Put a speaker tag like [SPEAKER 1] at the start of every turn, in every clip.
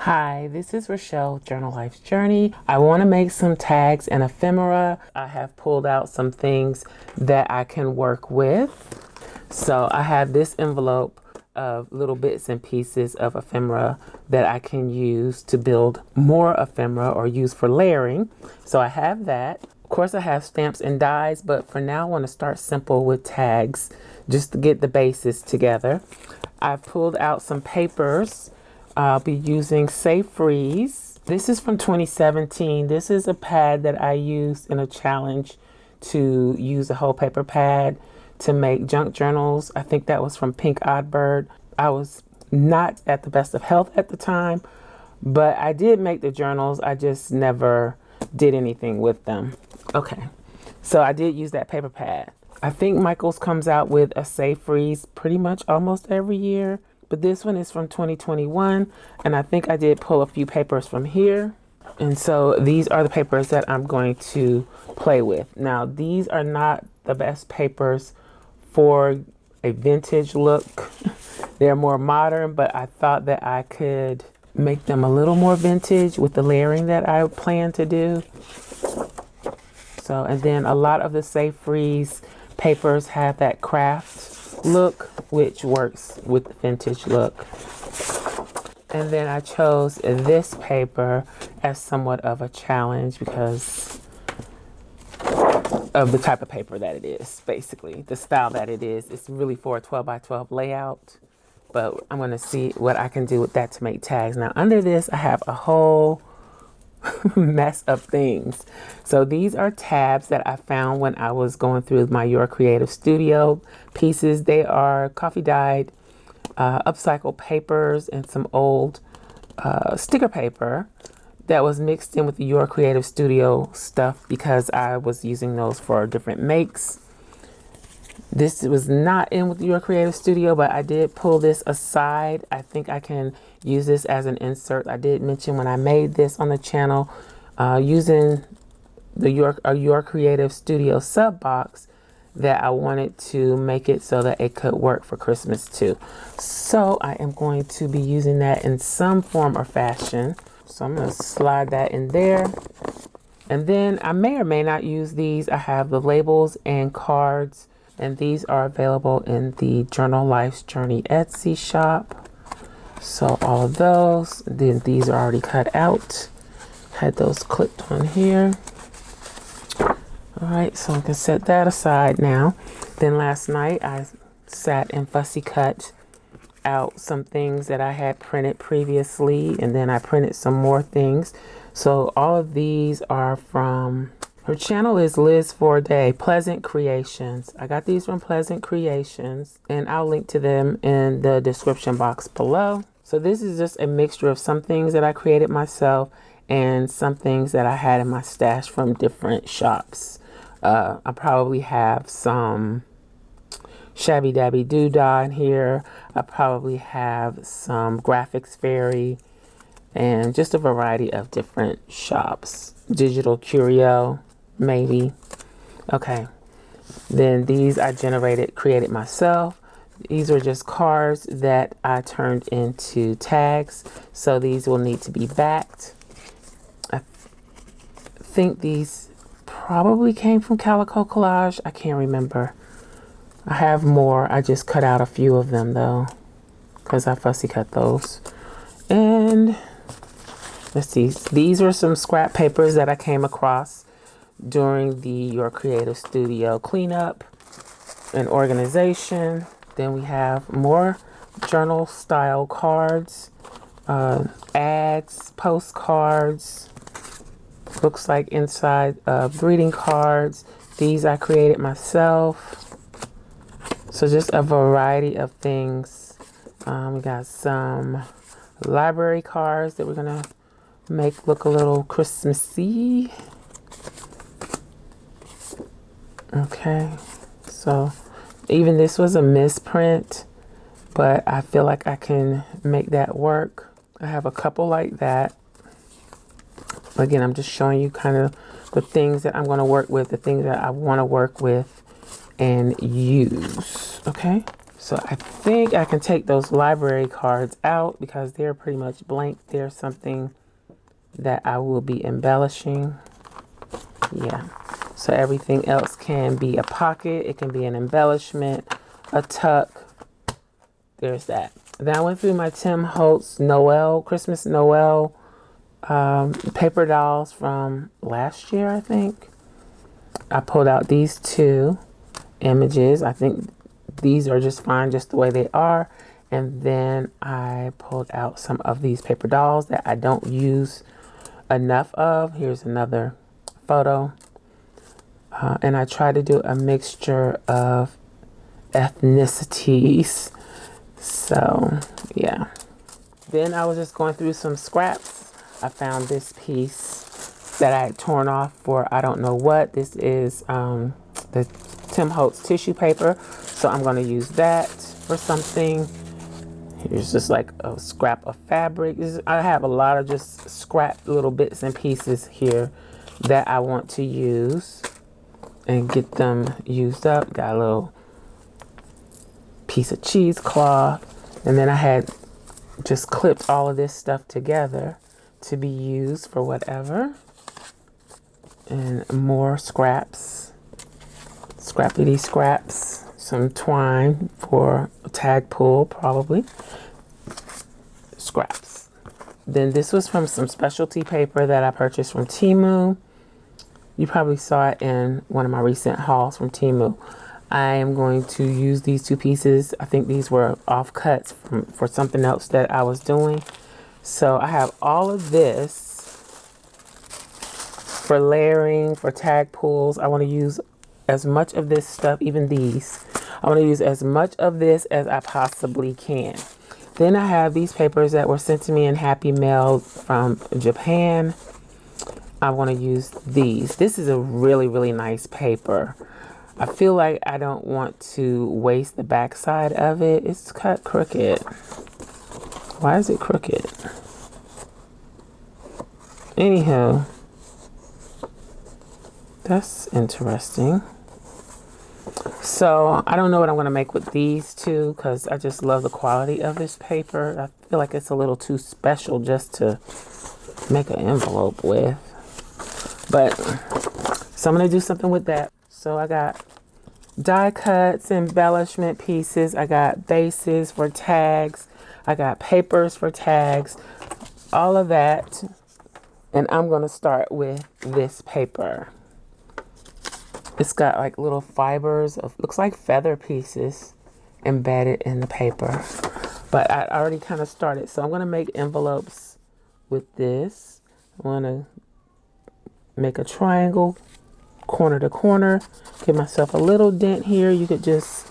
[SPEAKER 1] Hi, this is Rachelle, Journal Life's Journey. I want to make some tags and ephemera. I have pulled out some things that I can work with. So I have this envelope of little bits and pieces of ephemera that I can use to build more ephemera or use for layering. So I have that. Of course, I have stamps and dies, but for now I want to start simple with tags just to get the basis together. I've pulled out some papers. I'll be using Safe Freeze. This is from 2017. This is a pad that I used in a challenge to use a whole paper pad to make junk journals. I think that was from Pink Oddbird. I was not at the best of health at the time, but I did make the journals. I just never did anything with them. Okay, so I did use that paper pad. I think Michaels comes out with a Safe Freeze pretty much almost every year. But this one is from 2021, and I think I did pull a few papers from here. And so these are the papers that I'm going to play with. Now, these are not the best papers for a vintage look. They're more modern, but I thought that I could make them a little more vintage with the layering that I plan to do. So, and then a lot of the Safe Freeze papers have that craft look, which works with the vintage look. And then I chose this paper as somewhat of a challenge because of the type of paper that it is, basically the style that it is. It's really for a 12 by 12 layout, but I'm going to see what I can do with that to make tags. Now under this I have a whole mess of things. So these are tabs that I found when I was going through my Your Creative Studio pieces. They are coffee dyed upcycled papers and some old sticker paper that was mixed in with the Your Creative Studio stuff because I was using those for different makes. This was not in with Your Creative Studio, but I did pull this aside. I think I can use this as an insert. I did mention when I made this on the channel, using the Your Creative Studio sub box, that I wanted to make it so that it could work for Christmas too. So I am going to be using that in some form or fashion. So I'm going to slide that in there. And then I may or may not use these. I have the labels and cards, and these are available in the Journal Life's Journey Etsy shop. So all of those, then these are already cut out. Had those clipped on here. All right, so I can set that aside now. Then last night I sat and fussy cut out some things that I had printed previously, and then I printed some more things. So all of these are from, her channel is Liz for a Day, Pleasant Creations. I got these from Pleasant Creations, and I'll link to them in the description box below. So this is just a mixture of some things that I created myself and some things that I had in my stash from different shops. I probably have some Shabby Dabby Doodah in here. I probably have some Graphics Fairy and just a variety of different shops. Digital Curio, maybe. Okay. Then these I created myself. These are just cards that I turned into tags. So these will need to be backed. I think these probably came from Calico Collage. I can't remember. I have more. I just cut out a few of them though, because I fussy cut those. And let's see. These are some scrap papers that I came across during the Your Creative Studio cleanup and organization. Then we have more journal style cards, ads, postcards. Looks like inside greeting cards. These I created myself. So just a variety of things. We got some library cards that we're gonna make look a little Christmassy. Okay, so even this was a misprint, but I feel like I can make that work. I have a couple like that. Again, I'm just showing you kind of the things that I'm going to work with, the things that I want to work with and use. Okay, So I think I can take those library cards out because they're pretty much blank. There's something that I will be embellishing. Yeah. So everything else can be a pocket. It can be an embellishment, a tuck. There's that. Then I went through my Tim Holtz Noel, Christmas Noel paper dolls from last year, I think. I pulled out these two images. I think these are just fine just the way they are. And then I pulled out some of these paper dolls that I don't use enough of. Here's another photo. And I tried to do a mixture of ethnicities. So, yeah. Then I was just going through some scraps. I found this piece that I had torn off for I don't know what. This is the Tim Holtz tissue paper. So I'm going to use that for something. Here's just like a scrap of fabric. I have a lot of just scrap little bits and pieces here that I want to use and get them used up. Got a little piece of cheesecloth. And then I had just clipped all of this stuff together to be used for whatever. And more scraps. Scrappity scraps. Some twine for a tag pull, probably. Scraps. Then this was from some specialty paper that I purchased from Temu. You probably saw it in one of my recent hauls from Temu. I am going to use these two pieces. I think these were offcuts for something else that I was doing. So I have all of this for layering, for tag pulls. I want to use as much of this stuff, even these. I want to use as much of this as I possibly can. Then I have these papers that were sent to me in Happy Mail from Japan. I want to use these. This is a really, really nice paper. I feel like I don't want to waste the back side of it. It's cut crooked. Why is it crooked? Anywho, that's interesting. So I don't know what I'm going to make with these two because I just love the quality of this paper. I feel like it's a little too special just to make an envelope with. But so I'm going to do something with that. So I got die cuts, embellishment pieces. I got bases for tags. I got papers for tags. All of that. And I'm going to start with this paper. It's got like little fibers of, looks like feather pieces embedded in the paper. But I already kind of started. So I'm going to make envelopes with this. I want to make a triangle corner to corner. Give myself a little dent here. You could just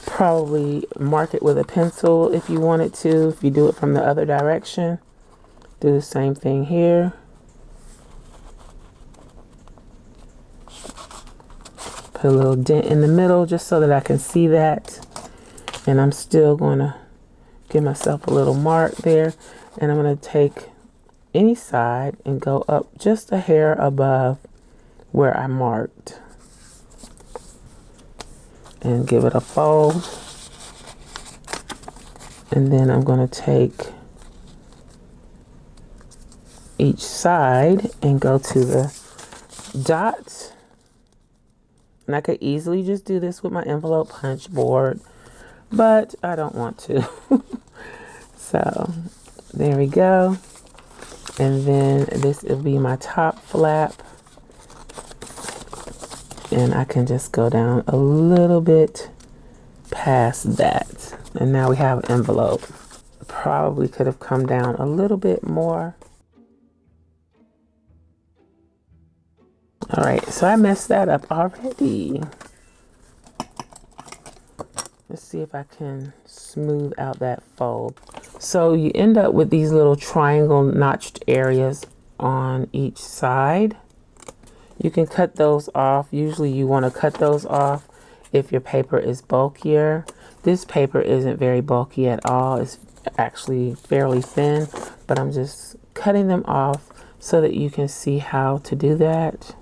[SPEAKER 1] probably mark it with a pencil if you wanted to. If you do it from the other direction. Do the same thing here. Put a little dent in the middle just so that I can see that. And I'm still going to give myself a little mark there. And I'm going to take any side and go up just a hair above where I marked. And give it a fold. And then I'm going to take each side and go to the dot. And I could easily just do this with my envelope punch board, but I don't want to. So there we go. And then this will be my top flap. And I can just go down a little bit past that. And now we have an envelope. Probably could have come down a little bit more. All right, so I messed that up already. Let's see if I can smooth out that fold. So you end up with these little triangle notched areas on each side. You can cut those off. Usually you want to cut those off if your paper is bulkier. This paper isn't very bulky at all. It's actually fairly thin, but I'm just cutting them off so that you can see how to do that.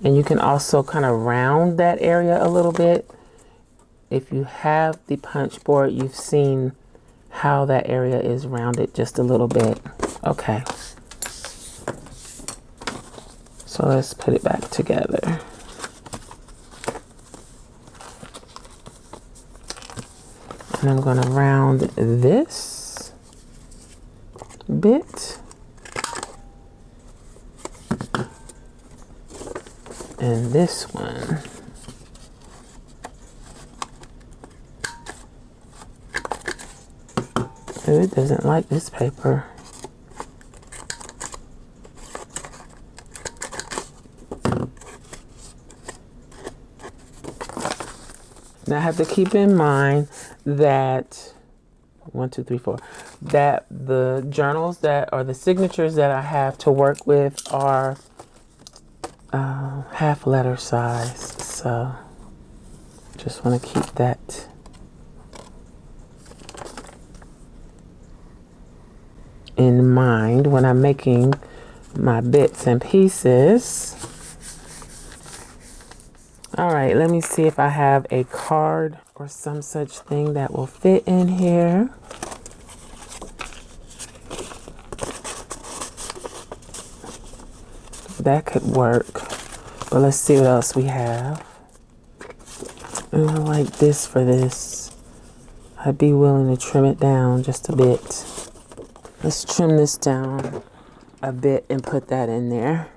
[SPEAKER 1] And you can also kind of round that area a little bit if you have the punch board, you've seen how that area is rounded just a little bit. Okay. So let's put it back together. And I'm going to round this bit. And this one. Oh, it doesn't like this paper. Now I have to keep in mind that 1, 2, 3, 4, that the journals that are the signatures that I have to work with are half letter size. So just want to keep that in mind when I'm making my bits and pieces. All right, let me see if I have a card or some such thing that will fit in here. That could work, but let's see what else we have. And I like this for this. I'd be willing to trim it down just a bit. Let's trim this down a bit and put that in there.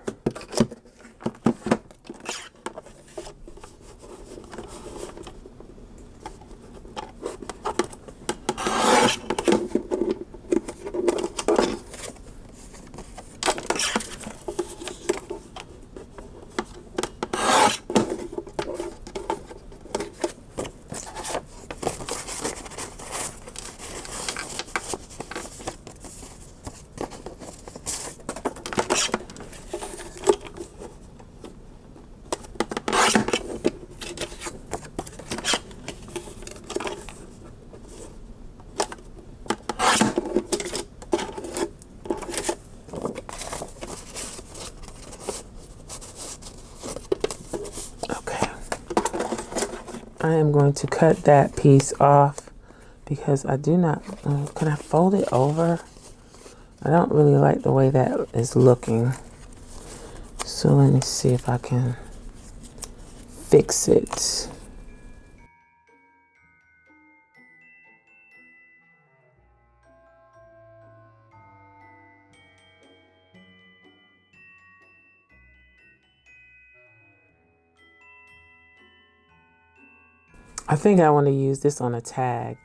[SPEAKER 1] I am going to cut that piece off because I do not, can I fold it over? I don't really like the way that is looking. So let me see if I can fix it. I think I want to use this on a tag.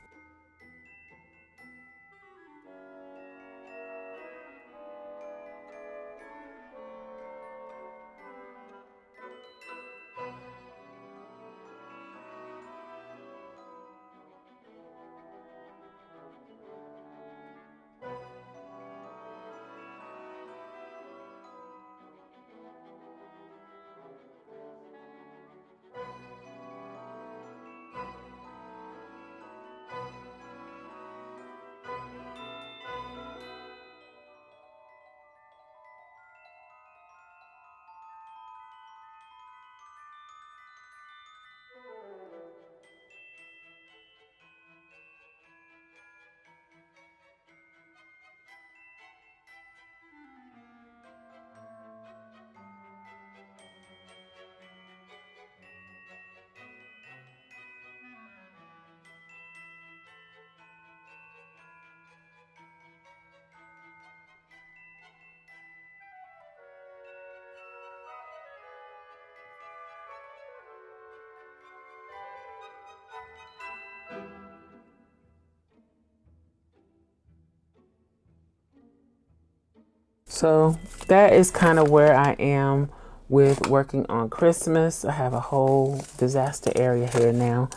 [SPEAKER 1] So that is kind of where I am with working on Christmas. I have a whole disaster area here now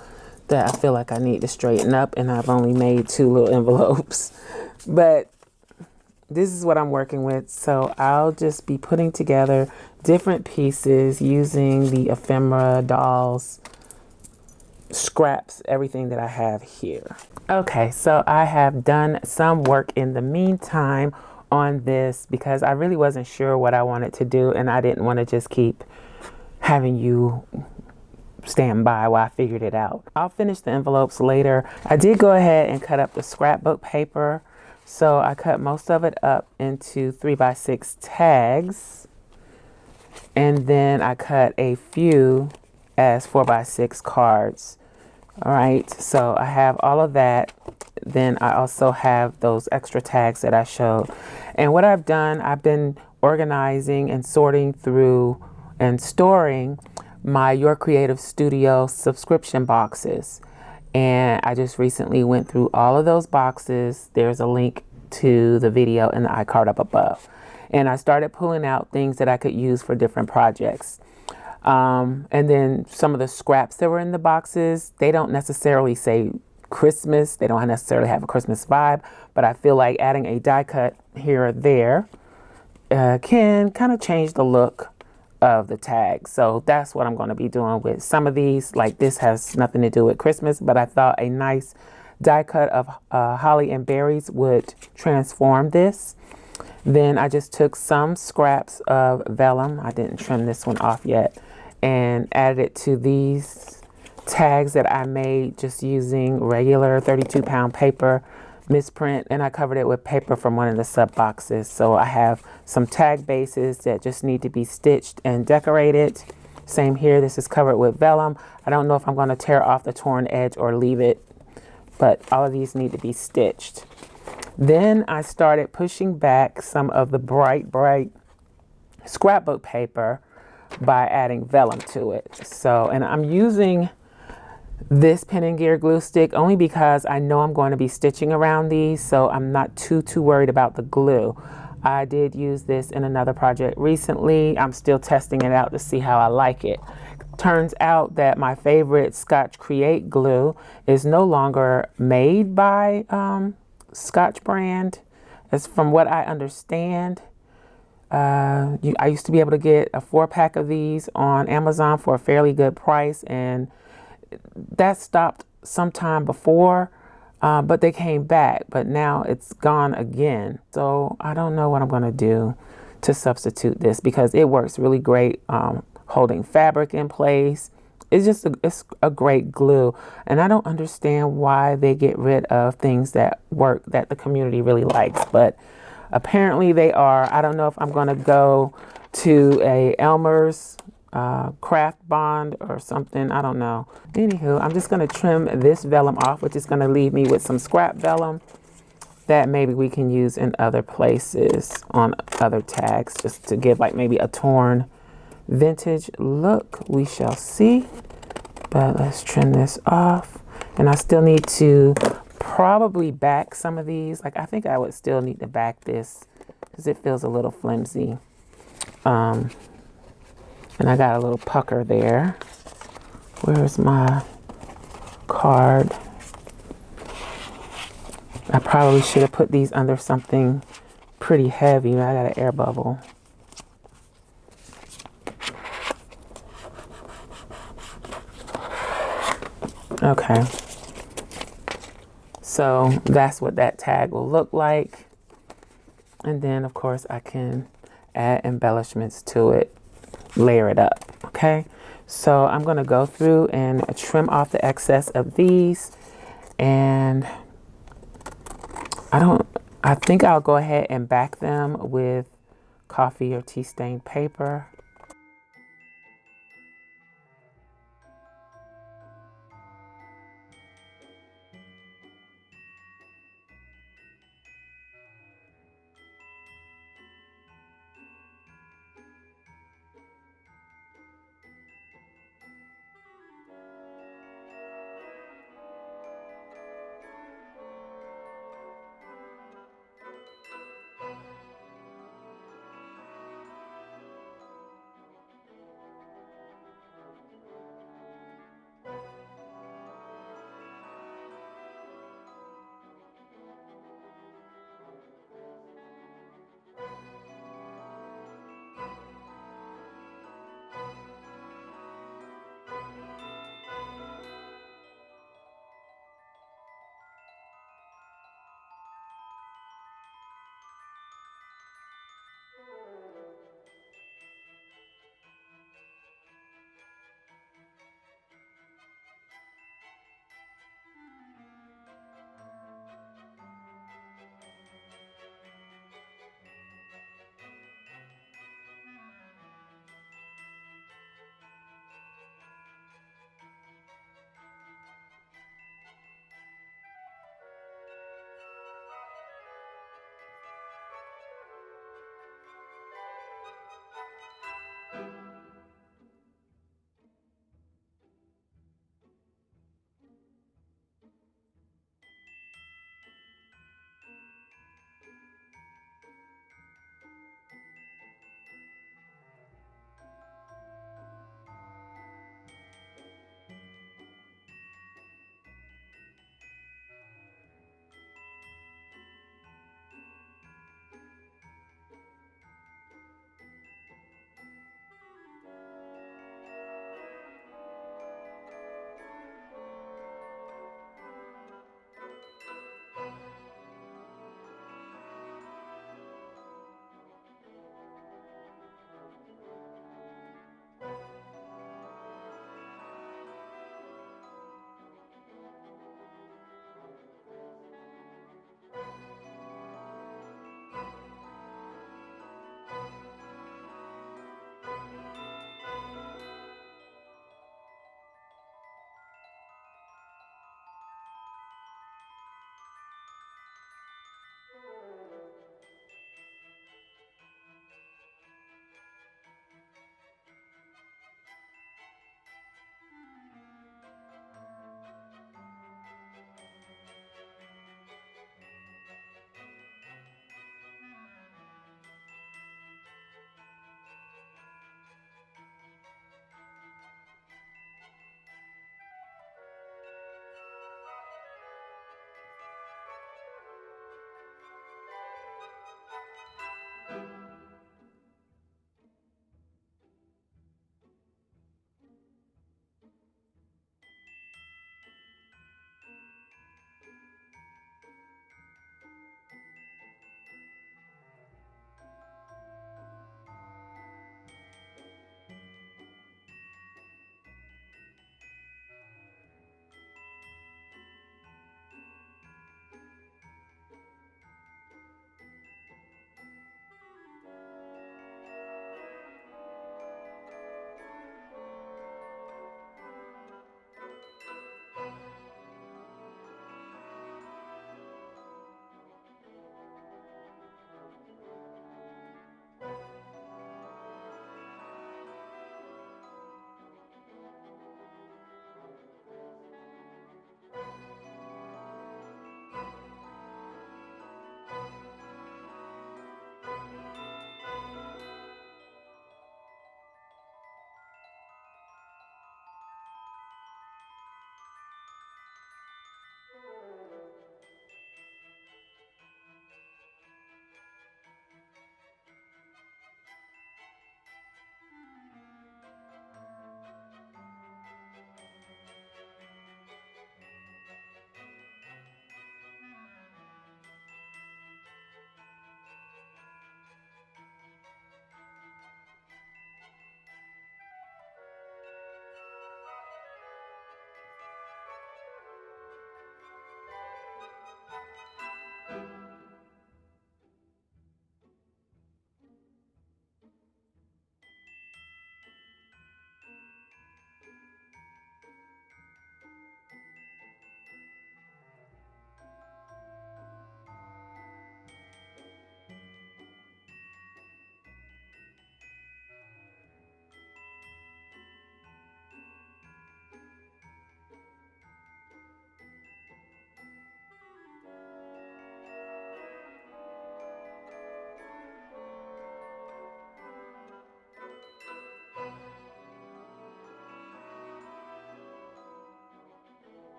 [SPEAKER 1] that I feel like I need to straighten up, and I've only made 2 little envelopes. But this is what I'm working with. So I'll just be putting together different pieces using the ephemera, dolls, scraps, everything that I have here. Okay, so I have done some work in the meantime on this because I really wasn't sure what I wanted to do, and I didn't want to just keep having you stand by while I figured it out. I'll finish the envelopes later. I did go ahead and cut up the scrapbook paper. So I cut most of it up into 3x6 tags. And then I cut a few as 4x6 cards. All right, so I have all of that. Then I also have those extra tags that I showed. And what I've done, I've been organizing and sorting through and storing my Your Creative Studio subscription boxes. And I just recently went through all of those boxes. There's a link to the video in the iCard up above. And I started pulling out things that I could use for different projects. And then some of the scraps that were in the boxes, they don't necessarily say Christmas. They don't necessarily have a Christmas vibe, but I feel like adding a die cut here or there can kind of change the look of the tag. So that's what I'm going to be doing with some of these. Like this has nothing to do with Christmas, but I thought a nice die cut of holly and berries would transform this. Then I just took some scraps of vellum. I didn't trim this one off yet, and added it to these tags that I made just using regular 32-pound paper misprint, and I covered it with paper from one of the sub boxes. So I have some tag bases that just need to be stitched and decorated. Same here, this is covered with vellum. I don't know if I'm going to tear off the torn edge or leave it, but all of these need to be stitched. Then I started pushing back some of the bright scrapbook paper by adding vellum to it. So, and I'm using this Pen and Gear glue stick only because I know I'm going to be stitching around these, so I'm not too worried about the glue. I did use this in another project recently. I'm still testing it out to see how I like it. Turns out that my favorite Scotch Create glue is no longer made by Scotch brand. As from what I understand, I used to be able to get a 4-pack of these on Amazon for a fairly good price, and that stopped sometime before, but they came back, but now it's gone again. So I don't know what I'm going to do to substitute this because it works really great holding fabric in place. It's a great glue, and I don't understand why they get rid of things that work that the community really likes, but apparently they are. I don't know if I'm going to go to a Elmer's craft bond or something. I don't know. Anywho, I'm just going to trim this vellum off, which is going to leave me with some scrap vellum that maybe we can use in other places on other tags, just to give like maybe a torn vintage look. We shall see. But let's trim this off. And I still need to probably back some of these. Like I think I would still need to back this because it feels a little flimsy. And I got a little pucker there. Where's my card? I probably should have put these under something pretty heavy. I got an air bubble. Okay. So that's what that tag will look like. And then of course I can add embellishments to it, layer it up. Okay. So I'm going to go through and trim off the excess of these, and I think I'll go ahead and back them with coffee or tea stained paper.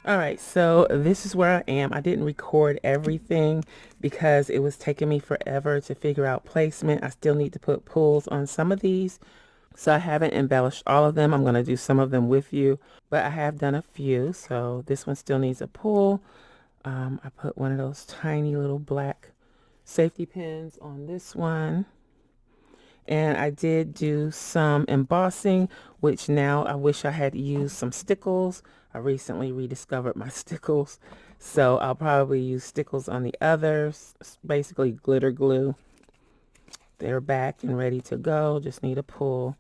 [SPEAKER 1] All right, so this is where I am. I didn't record everything because it was taking me forever to figure out placement. I still need to put pulls on some of these. So I haven't embellished all of them. I'm going to do some of them with you, but I have done a few. So this one still needs a pull. I put one of those tiny little black safety pins on this one. And I did do some embossing, which now I wish I had used some stickles. I recently rediscovered my stickles. So I'll probably use stickles on the others, basically glitter glue. They're back and ready to go. Just need a pull.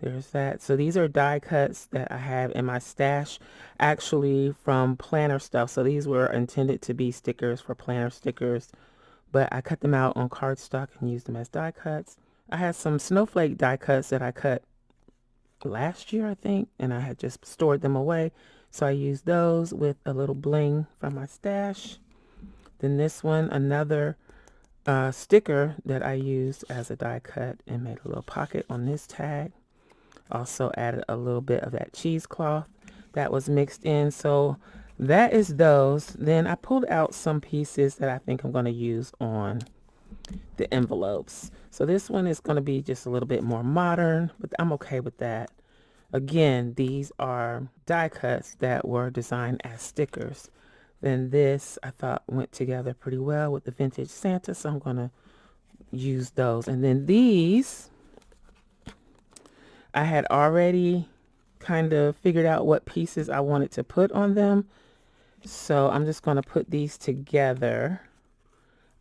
[SPEAKER 1] There's that. So these are die cuts that I have in my stash, actually from planner stuff. So these were intended to be stickers for planner stickers, but I cut them out on cardstock and used them as die cuts. I had some snowflake die cuts that I cut last year, I think, and I had just stored them away. So I used those with a little bling from my stash. Then this one, another sticker that I used as a die cut and made a little pocket on this tag. Also added a little bit of that cheesecloth that was mixed in. So that is those. Then I pulled out some pieces that I think I'm going to use on the envelopes. So this one is going to be just a little bit more modern, but I'm okay with that. Again, these are die cuts that were designed as stickers. Then this I thought went together pretty well with the vintage Santa, so I'm going to use those. And then these, I had already kind of figured out what pieces I wanted to put on them. So I'm just going to put these together.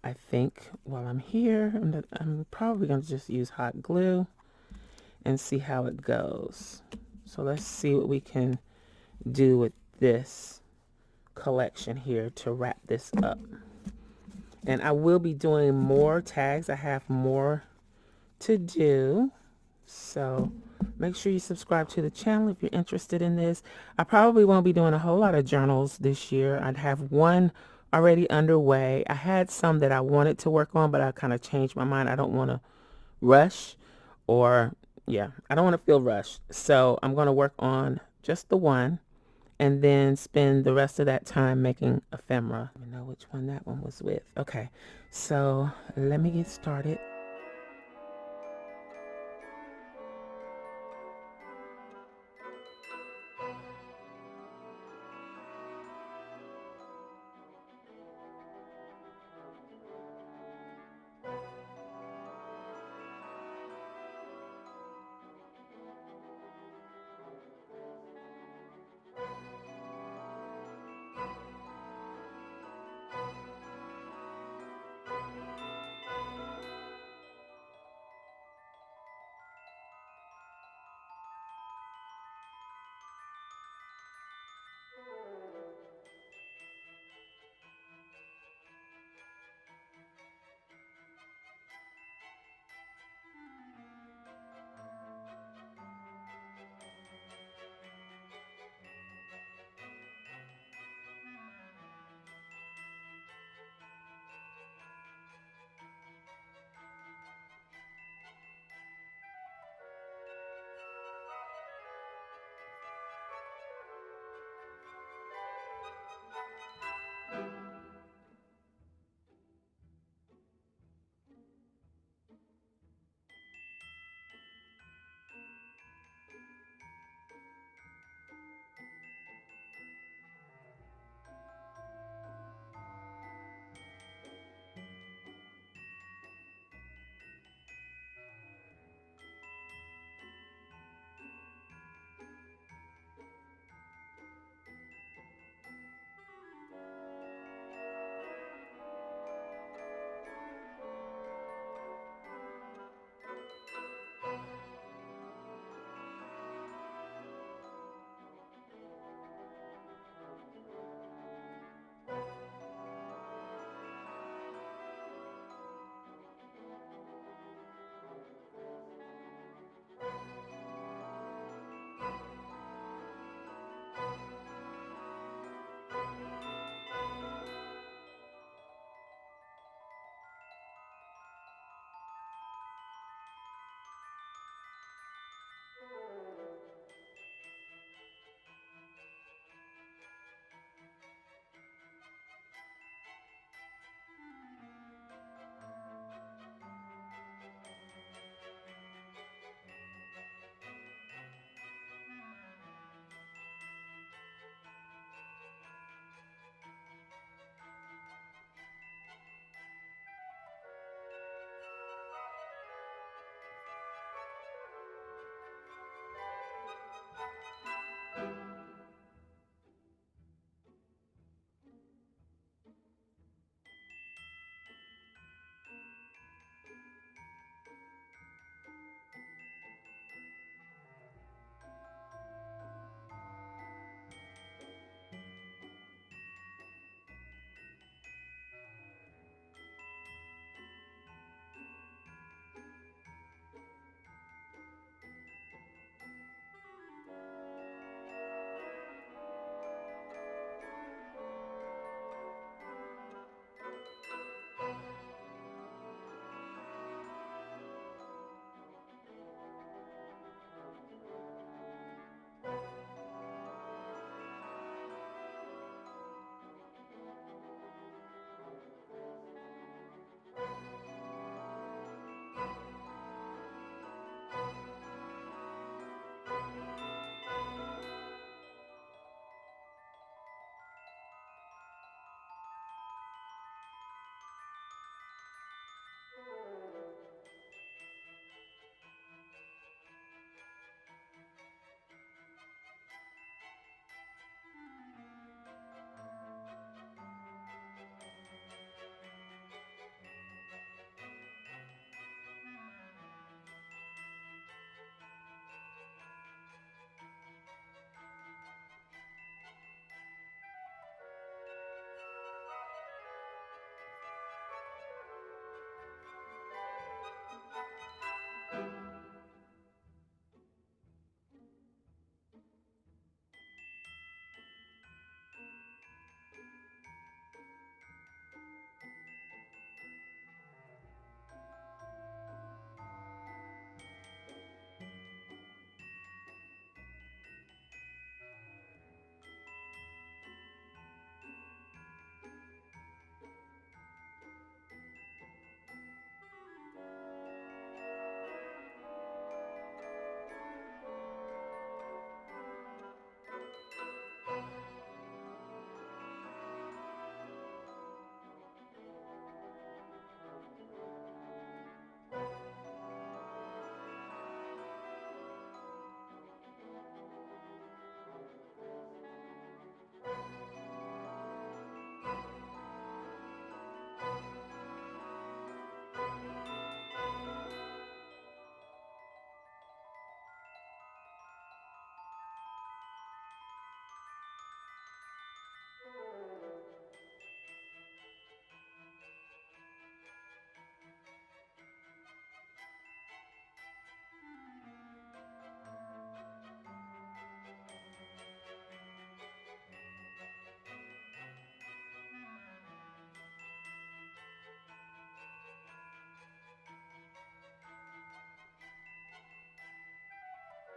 [SPEAKER 1] I think while I'm here, I'm probably going to just use hot glue and see how it goes. So let's see what we can do with this collection here to wrap this up. And I will be doing more tags. I have more to do. So make sure you subscribe to the channel if you're interested in this. I probably won't be doing a whole lot of journals this year. I'd have one already underway. I had some that I wanted to work on, but I kind of changed my mind. I don't want to rush, or I don't want to feel rushed. So I'm going to work on just the one and then spend the rest of that time making ephemera. I don't know which one that one was with. Okay, so let me get started.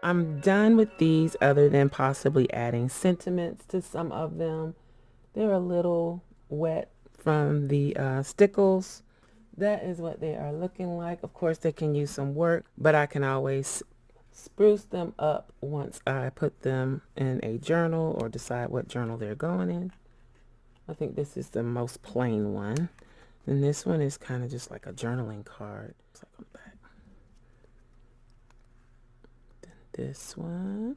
[SPEAKER 1] I'm done with these, other than possibly adding sentiments to some of them. They're a little wet from the stickles. That is what they are looking like. Of course, they can use some work, but I can always spruce them up once I put them in a journal or decide what journal they're going in. I think this is the most plain one. And this one is kind of just like a journaling card. It's like on the back. Then this one.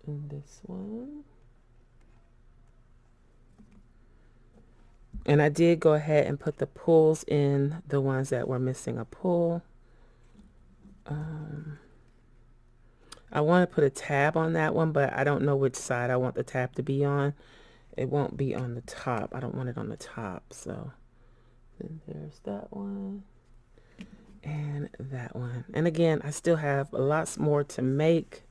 [SPEAKER 1] And this one. And I did go ahead and put the pulls in, the ones that were missing a pull. I want to put a tab on that one, but I don't know which side I want the tab to be on. It won't be on the top. I don't want it on the top. So then there's that one and that one. And again, I still have lots more to make.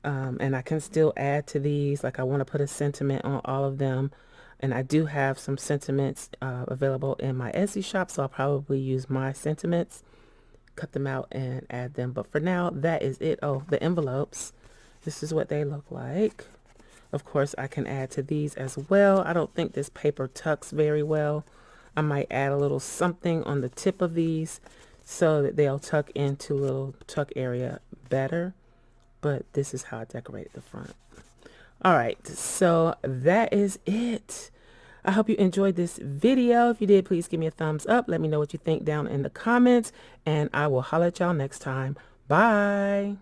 [SPEAKER 1] And I can still add to these. Like I want to put a sentiment on all of them. And I do have some sentiments available in my Etsy shop. So I'll probably use my sentiments, cut them out and add them. But for now, that is it. Oh, the envelopes. This is what they look like. Of course, I can add to these as well. I don't think this paper tucks very well. I might add a little something on the tip of these so that they'll tuck into a little tuck area better. But this is how I decorated the front. All right, so that is it. I hope you enjoyed this video. If you did, please give me a thumbs up. Let me know what you think down in the comments, and I will holler at y'all next time. Bye.